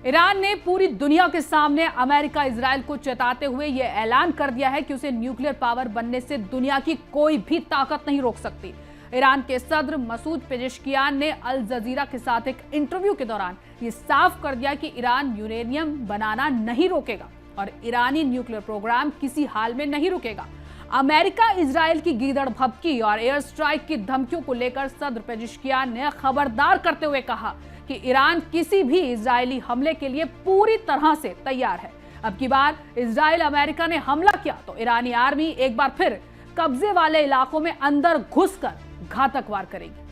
Iran ने पूरी दुनिया के सामने अमेरिका इजराइल को चेताते हुए यह ऐलान कर दिया है कि उसे न्यूक्लियर पावर बनने से दुनिया की कोई भी ताकत नहीं रोक सकती। ईरान के सदर मसूद पेजेश्कियान ने अल जजीरा के साथ एक इंटरव्यू के दौरान ये साफ कर दिया कि ईरान यूरेनियम बनाना नहीं रोकेगा और ईरानी न्यूक्लियर प्रोग्राम किसी हाल में नहीं रुकेगा। अमेरिका इजराइल की गीदड़ भभकी और एयर स्ट्राइक की धमकियों को लेकर सदर पेजेश्कियान ने खबरदार करते हुए कहा कि ईरान किसी भी इजरायली हमले के लिए पूरी तरह से तैयार है। अब की बार इजराइल अमेरिका ने हमला किया तो ईरानी आर्मी एक बार फिर कब्जे वाले इलाकों में अंदर घुसकर घातक वार करेगी।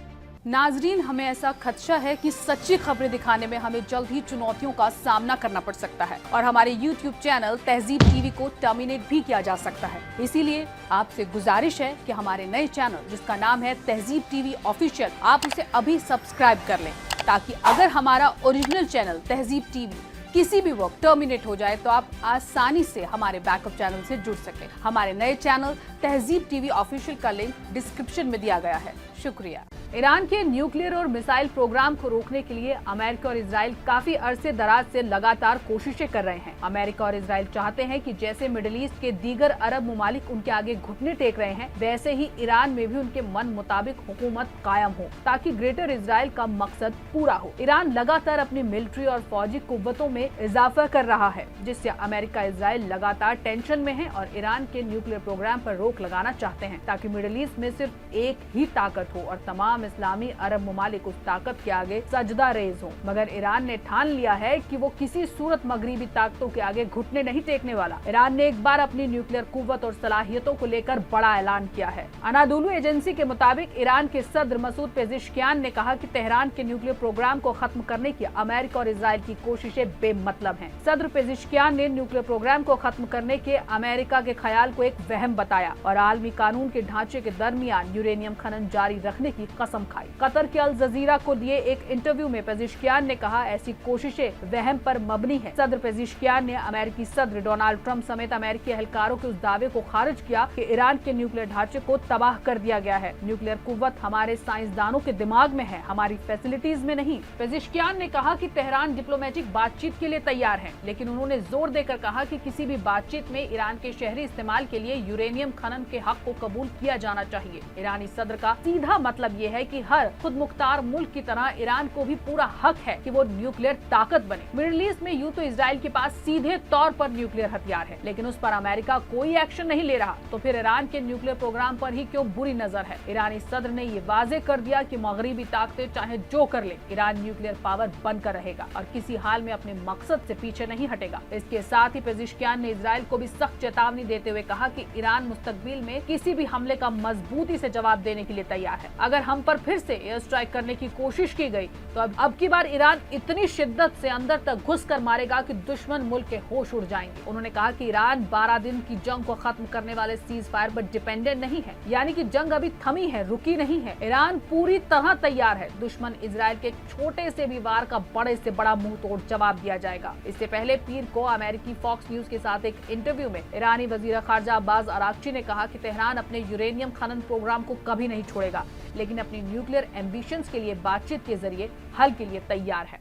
नाजरीन, हमें ऐसा खदशा है कि सच्ची खबरें दिखाने में हमें जल्द ही चुनौतियों का सामना करना पड़ सकता है और हमारे YouTube चैनल तहजीब टीवी को टर्मिनेट भी किया जा सकता है। इसीलिए आपसे गुजारिश है कि हमारे नए चैनल जिसका नाम है तहजीब टीवी ऑफिशियल, आप उसे अभी सब्सक्राइब कर लें ताकि अगर हमारा ओरिजिनल चैनल तहजीब टीवी किसी भी वक्त टर्मिनेट हो जाए तो आप आसानी से हमारे बैकअप चैनल से जुड़ सकें। हमारे नए चैनल तहजीब टीवी ऑफिशियल का लिंक डिस्क्रिप्शन में दिया गया है। शुक्रिया। ईरान के न्यूक्लियर और मिसाइल प्रोग्राम को रोकने के लिए अमेरिका और इजराइल काफी अरसे दराज से लगातार कोशिशें कर रहे हैं। अमेरिका और इजराइल चाहते हैं कि जैसे मिडिल ईस्ट के दीगर अरब ममालिक उनके आगे घुटने टेक रहे हैं, वैसे ही ईरान में भी उनके मन मुताबिक हुकूमत कायम हो ताकि ग्रेटर इजराइल का मकसद पूरा हो। ईरान लगातार अपनी मिलिट्री और फौजी कुव्वतों में इजाफा कर रहा है, जिससे अमेरिका इजराइल लगातार टेंशन में है और ईरान के न्यूक्लियर प्रोग्राम पर रोक लगाना चाहते हैं ताकि मिडिल ईस्ट में सिर्फ एक ही ताकत हो और तमाम इस्लामी अरब ममालिक उस ताकत के आगे सजदा रेज हो। मगर ईरान ने ठान लिया है कि वो किसी सूरत मगरिबी ताकतों के आगे घुटने नहीं टेकने वाला। ईरान ने एक बार अपनी न्यूक्लियर कुव्वत और सलाहियतों को लेकर बड़ा ऐलान किया है। अनादोलू एजेंसी के मुताबिक ईरान के सदर मसूद पेजेश्कियान ने कहा कि तेहरान के न्यूक्लियर प्रोग्राम को खत्म करने की अमेरिका और इजराइल की कोशिशें बेमतलब हैं। सदर पेजेश्कियान ने न्यूक्लियर प्रोग्राम को खत्म करने के अमेरिका के ख्याल को एक वहम बताया और आलमी कानून के ढांचे के दरमियान यूरेनियम खनन जारी रखने की कसम खाई। कतर के अल जजीरा को दिए एक इंटरव्यू में पेजेश्कियान ने कहा, ऐसी कोशिशें वहम पर मबनी है। सदर पेजेश्कियान ने अमेरिकी सदर डोनाल्ड ट्रंप समेत अमेरिकी एहलकारों के उस दावे को खारिज किया कि ईरान के न्यूक्लियर ढांचे को तबाह कर दिया गया है। न्यूक्लियर कुव्वत हमारे साइंसदानों के दिमाग में है, हमारी फैसिलिटीज में नहीं। पेजेश्कियान ने कहा कि तेहरान डिप्लोमेटिक बातचीत के लिए तैयार है, लेकिन उन्होंने जोर देकर कहा कि किसी भी बातचीत में ईरान के शहरी इस्तेमाल के लिए यूरेनियम खनन के हक को कबूल किया जाना चाहिए। ईरानी सदर का सीधा मतलब ये है कि हर खुद मुख्तार मुल्क की तरह ईरान को भी पूरा हक है कि वो न्यूक्लियर ताकत बने। मिडिल ईस्ट में यूं तो इजराइल के पास सीधे तौर पर न्यूक्लियर हथियार है, लेकिन उस पर अमेरिका कोई एक्शन नहीं ले रहा, तो फिर ईरान के न्यूक्लियर प्रोग्राम पर ही क्यों बुरी नजर है। ईरानी सदर ने ये वाजे कर दिया कि मगरिबी ताकतें चाहे जो कर ले, ईरान न्यूक्लियर पावर बनकर रहेगा और किसी हाल में अपने मकसद से पीछे नहीं हटेगा। इसके साथ ही पेजेश्कियान ने इजराइल को भी सख्त चेतावनी देते हुए कहा कि ईरान मुस्तकबिल में किसी भी हमले का मजबूती से जवाब देने के लिए तैयार है। अगर हम पर फिर से एयर स्ट्राइक करने की कोशिश की गई तो अब की बार ईरान इतनी शिद्दत से अंदर तक घुस कर मारेगा कि दुश्मन मुल्क के होश उड़ जाएंगे। उन्होंने कहा कि ईरान 12 दिन की जंग को खत्म करने वाले सीज फायर पर डिपेंडेंट नहीं है, यानी कि जंग अभी थमी है, रुकी नहीं है। ईरान पूरी तरह तैयार है। दुश्मन इजराइल के छोटे से भी वार का बड़े से बड़ा मुंह तोड़ जवाब दिया जाएगा। इससे पहले पीर को अमेरिकी फॉक्स न्यूज के साथ एक इंटरव्यू में ईरानी वजीर खारजा अब्बास अराक्ची ने कहा कि तेहरान अपने यूरेनियम खनन प्रोग्राम को कभी नहीं छोड़ेगा, लेकिन अपनी न्यूक्लियर एम्बिशंस के लिए बातचीत के जरिए हल के लिए तैयार है।